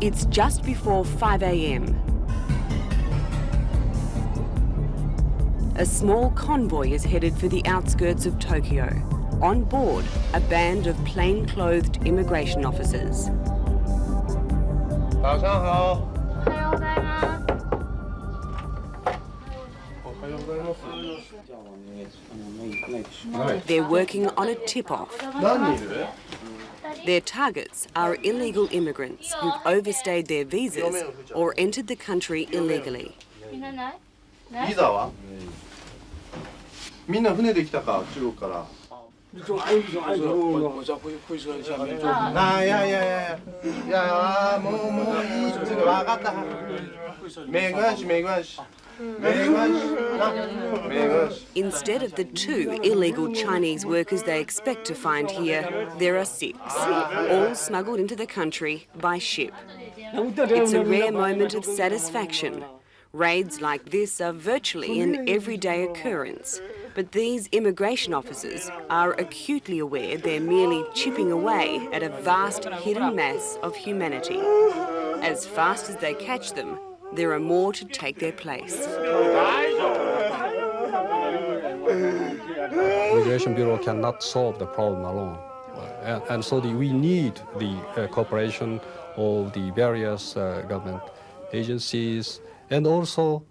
It's just before 5 a.m. A small convoy is headed for the outskirts of Tokyo. On board, a band of plain-clothed immigration officers. 早上好。おはようございます。おはようございます。 They're working on a tip-off. 何人いる？ Their targets are illegal immigrants who've overstayed their visas or entered the country illegally. みんなない？ビザは？みんな船で来たか、中国から。あ、いやいやいやいや、もういい、这个分かった。没关系没关系。Instead of the 2 illegal Chinese workers they expect to find here, there are 6, all smuggled into the country by ship. It's a rare moment of satisfaction. Raids like this are virtually an everyday occurrence, but these immigration officers are acutely aware they're merely chipping away at a vast hidden mass of humanity. As fast as they catch them, there are more to take their place. Immigration Bureau cannot solve the problem alone. And so we need the cooperation of the various government agencies and also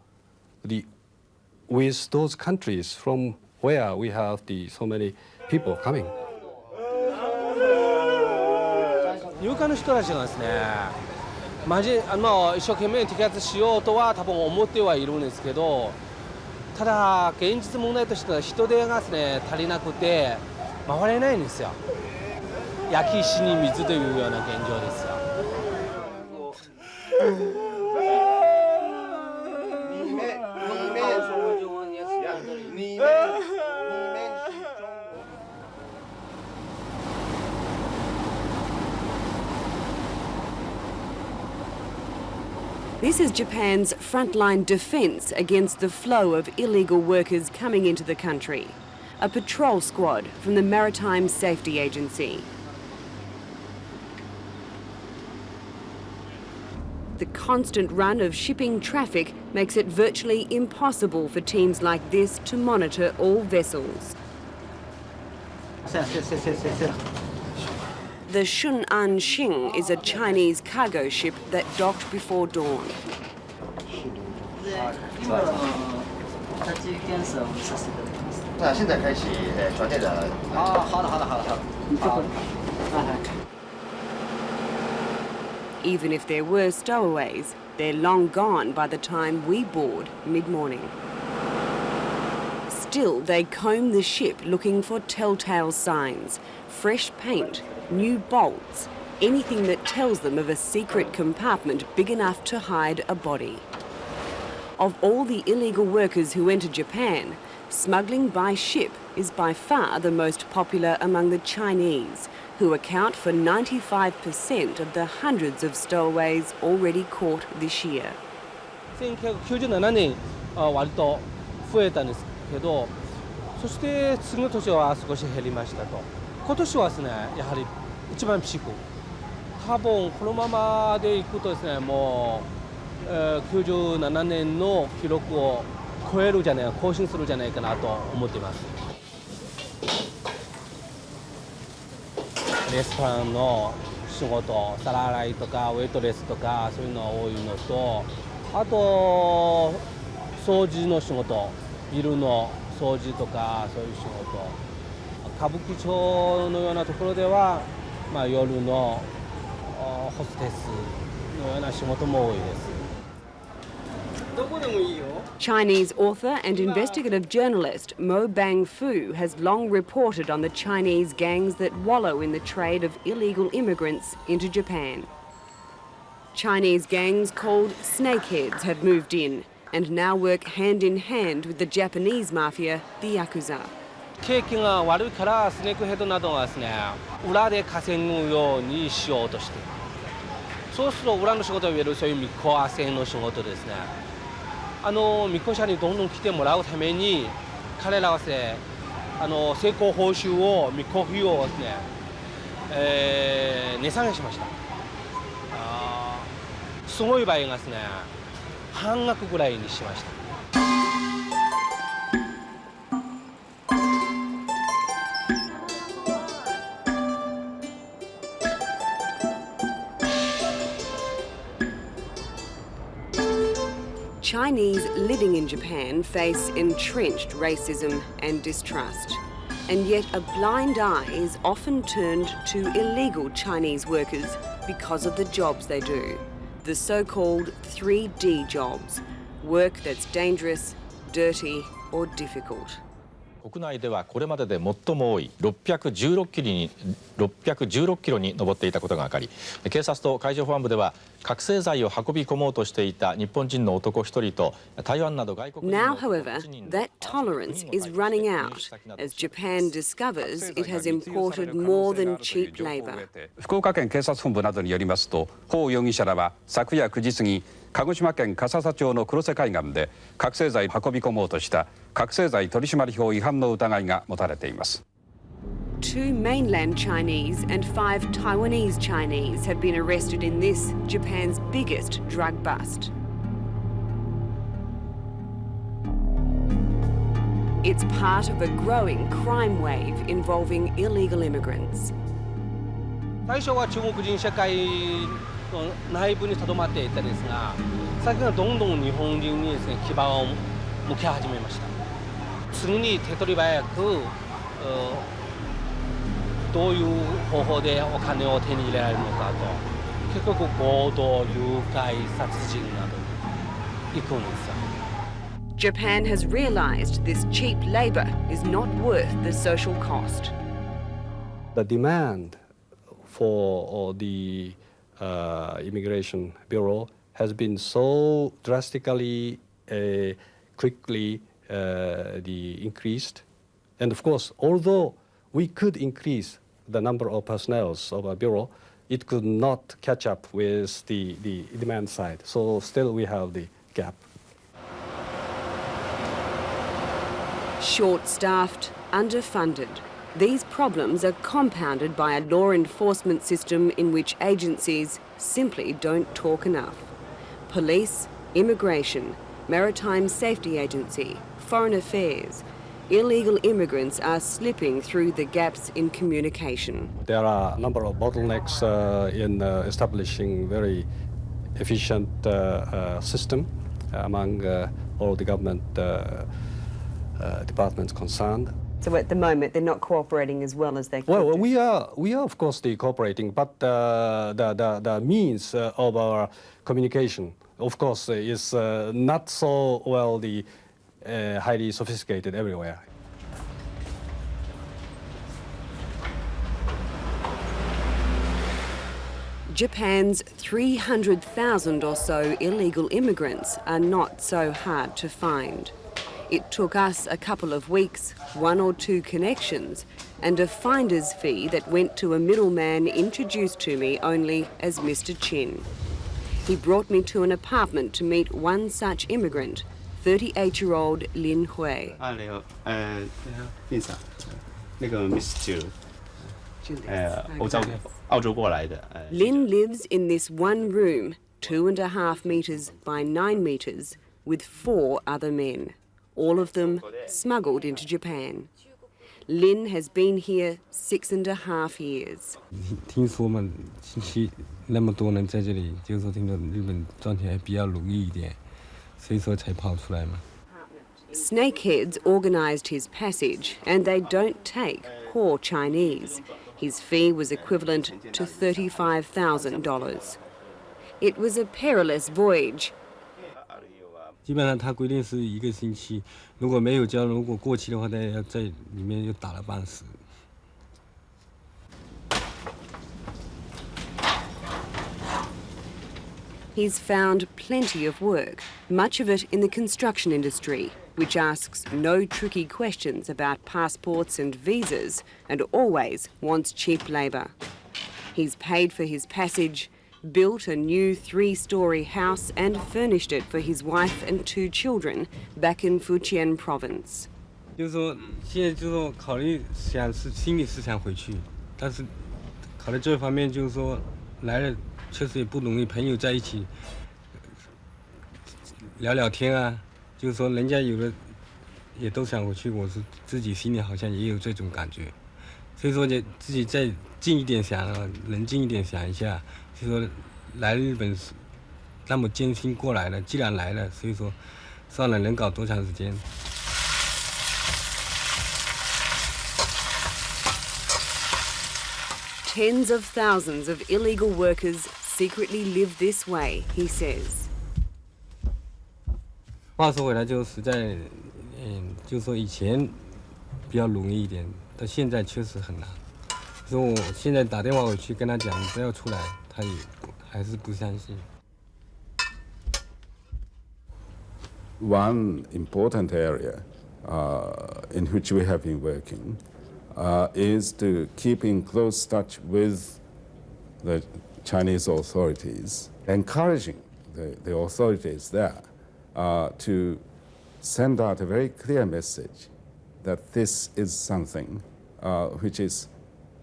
with those countries from where we have so many people coming. 入管の人たちがですね、一生懸命摘発しようとは多分思ってはいるんですけど、ただ現実問題としては人手がですね足りなくて回れないんですよ。焼き石に水というような現状ですよ。This is Japan's frontline defence against the flow of illegal workers coming into the country. A patrol squad from the Maritime Safety Agency. The constant run of shipping traffic makes it virtually impossible for teams like this to monitor all vessels. The Shun'an Xing is a Chinese cargo ship that docked before dawn. 那现在开始船内的。好的。 Even if there were stowaways, they're long gone by the time we board mid-morning. Still, they comb the ship looking for telltale signs, fresh paint, new bolts, anything that tells them of a secret compartment big enough to hide a body. Of all the illegal workers who enter Japan, smuggling by ship is by far the most popular among the Chinese, who account for 95% of the hundreds of stowaways already caught this year. 1997年割と増えたんですけど、そして次の年は少し減りましたと。今年はですね、やはり一番ピーク。多分このままでいくとですね、もう、97年の記録を更新するじゃないかなと思っています。レストランの仕事、皿洗いとかウェイトレスとかそういうのが多いのと、あと掃除の仕事、ビルの掃除とかそういう仕事。歌舞伎町のようなところでは、夜のホステスのような仕事も多いです。Chinese author and investigative journalist Mo Bangfu has long reported on the Chinese gangs that wallow in the trade of illegal immigrants into Japan. Chinese gangs called snakeheads have moved in and now work hand in hand with the Japanese mafia, the Yakuza. 景気が悪いからスネークヘッドなどがですね、裏で稼ぐようにしようとしている。そうすると裏の仕事はいわゆるそういう密航斡旋の仕事ですね。密航者にどんどん来てもらうために彼らはですね、成功報酬を密航費用をですね、値下げしました。すごい場合がですね、半額ぐらいにしました。Chinese living in Japan face entrenched racism and distrust. And yet a blind eye is often turned to illegal Chinese workers because of the jobs they do. The so-called 3D jobs. Work that's dangerous, dirty or difficult. 国内ではこれまでで最も多い616キロに上っていたことが分かり、警察と海上保安部では覚醒剤を運び込もうとしていた日本人の男1人と台湾など外国人 Now, の however, that tolerance is running out as Japan discovers it has imported more than cheap labour. 福岡県警察本部などによりますと、彭容疑者らは昨夜9時過ぎ、鹿児島県笠佐町の黒瀬海岸で覚醒剤を運び込もうとした覚醒剤取締法違反の疑いが持たれています。Two mainland Chinese and 5 Taiwanese Chinese have been arrested in this, Japan's biggest drug bust. It's part of a growing crime wave involving illegal immigrants. 最初は中国人社会の内部にとどまっていたですが、最近はどんどん日本人にですね、基盤を向け始めました。次に手っ取り早くどういう方法でお金を手に入れられるのかと、結局強盗、誘拐、殺人などに行くんですよ。Japan has realised this cheap labour is not worth the social cost. The demand for the Immigration Bureau has been so drastically, quickly increased. And of course, although we could increase the number of personnel of our bureau, it could not catch up with the demand side. So still we have the gap. Short-staffed, underfunded. These problems are compounded by a law enforcement system in which agencies simply don't talk enough. Police, immigration, Maritime Safety Agency, Foreign Affairs. Illegal immigrants are slipping through the gaps in communication. There are a number of bottlenecks in establishing very efficient system among all the government departments concerned. So at the moment, they're not cooperating as well as they could. Well, we are of course cooperating, but the means of our communication, of course, is not so well highly sophisticated everywhere. Japan's 300,000 or so illegal immigrants are not so hard to find. It took us a couple of weeks, 1 or 2 connections, and a finder's fee that went to a middleman introduced to me only as Mr. Chin. He brought me to an apartment to meet one such immigrant, 38-year-old Lin Hui. 林さん，那个 Miss Jill，澳洲过来的。Lin lives in this one room, 2.5 metres by 9 metres, with 4 other men, all of them smuggled into Japan. Lin has been here 6.5 years. 听说嘛，星期那么多人在这里，就是说听说日本赚钱还比较容易一点，所以说才跑出来嘛。 Snakeheads organised his passage, and they don't take poor Chinese. His fee was equivalent to $35,000. It was a perilous voyage. 基本上他规定是1个星期，如果没有交，如果过期的话，他要在里面就打了半死。 He's found plenty of work, much of it in the construction industry, which asks no tricky questions about passports and visas and always wants cheap labour. He's paid for his passage, built a new 3-storey house and furnished it for his wife and 2 children back in Fujian province. 就是说，现在就是说考虑心里是想回去，但是考虑这方面就是说来了确实也不容易，朋友在一起，聊聊天啊，就是说人家有的也都想回去，我是自己心里好像也有这种感觉，所以说就自己再静一点想，冷静一点想一下，就说来日本是那么艰辛过来了，既然来了，所以说算了，能搞多长时间。Tens of thousands of illegal workers secretly live this way, he says. 话说回来，就实在，就说以前比较容易一点，到现在确实很难。所以我现在打电话回去跟他讲，你不要出来，他也还是不相信。One important area in which we have been working is to keep in close touch with the Chinese authorities, encouraging the authorities there to send out a very clear message that this is something which is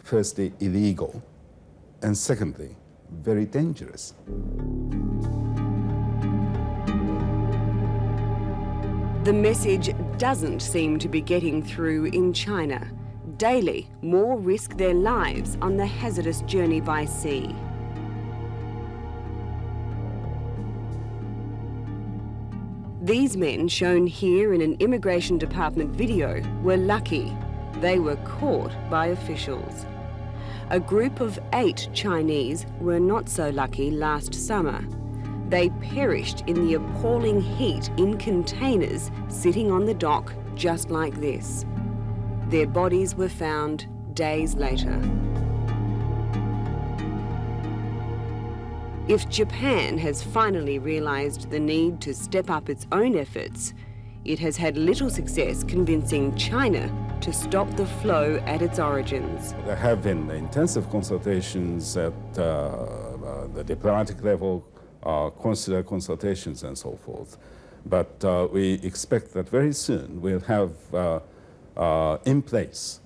firstly illegal and secondly very dangerous. The message doesn't seem to be getting through in China. Daily, more risk their lives on the hazardous journey by sea. These men, shown here in an Immigration Department video, were lucky. They were caught by officials. A group of 8 Chinese were not so lucky last summer. They perished in the appalling heat in containers sitting on the dock just like this. Their bodies were found days later. If Japan has finally realised the need to step up its own efforts, it has had little success convincing China to stop the flow at its origins. There have been intensive consultations at the diplomatic level, consular consultations and so forth. But we expect that very soon we'll have in place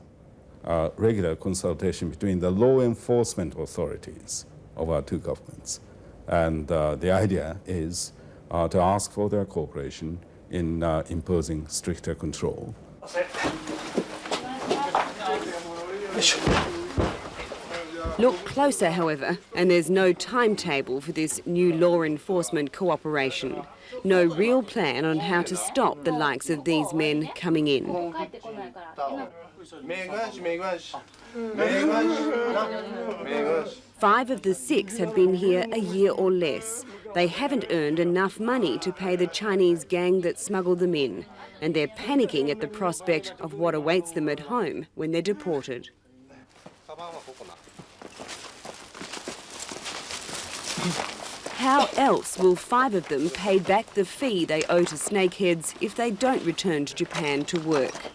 regular consultation between the law enforcement authorities of our two governments. And the idea is to ask for their cooperation in imposing stricter control. Look closer, however, and there's no timetable for this new law enforcement cooperation. No real plan on how to stop the likes of these men coming in. 5 of the 6 have been here a year or less. They haven't earned enough money to pay the Chinese gang that smuggled them in, and they're panicking at the prospect of what awaits them at home when they're deported. How else will 5 of them pay back the fee they owe to snakeheads if they don't return to Japan to work?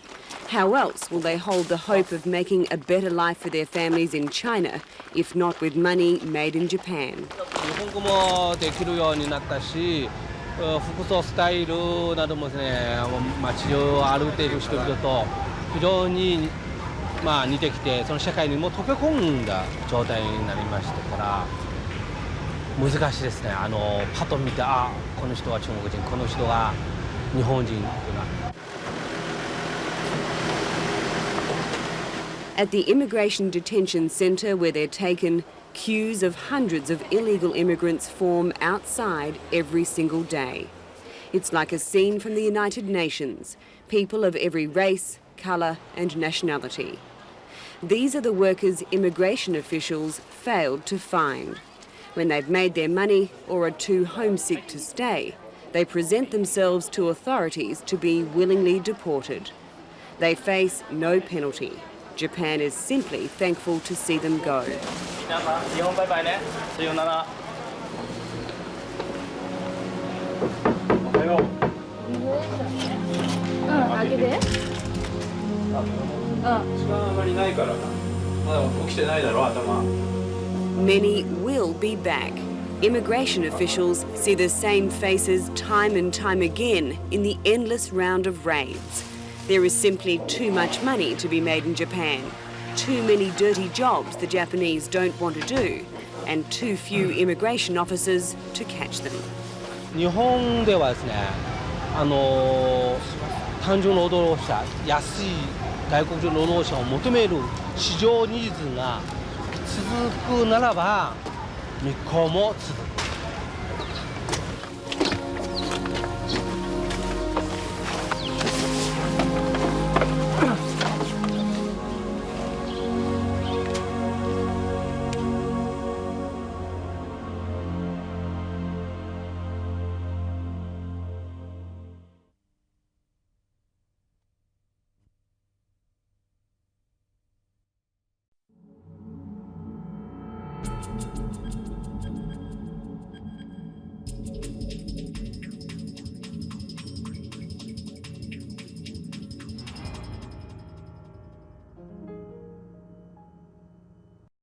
How else will they hold the hope of making a better life for their families in China, if not with money made in Japan? 日本語もできるようになったし、服装スタイルなどもですね、街を歩いている人々と非常に似てきて、その社会にも溶け込んだ状態になりましたから、難しいですね。パッと見て、この人は中国人、この人が日本人というのは。At the Immigration Detention Centre where they're taken, queues of hundreds of illegal immigrants form outside every single day. It's like a scene from the United Nations, people of every race, colour and nationality. These are the workers immigration officials failed to find. When they've made their money or are too homesick to stay, they present themselves to authorities to be willingly deported. They face no penalty. Japan is simply thankful to see them go. Many will be back. Immigration officials see the same faces time and time again in the endless round of raids. There is simply too much money to be made in Japan, too many dirty jobs the Japanese don't want to do, and too few immigration officers to catch them. 日本ではですね、単純労働者、安い外国人労働者を求める市場ニーズが続くならば、日光も続く。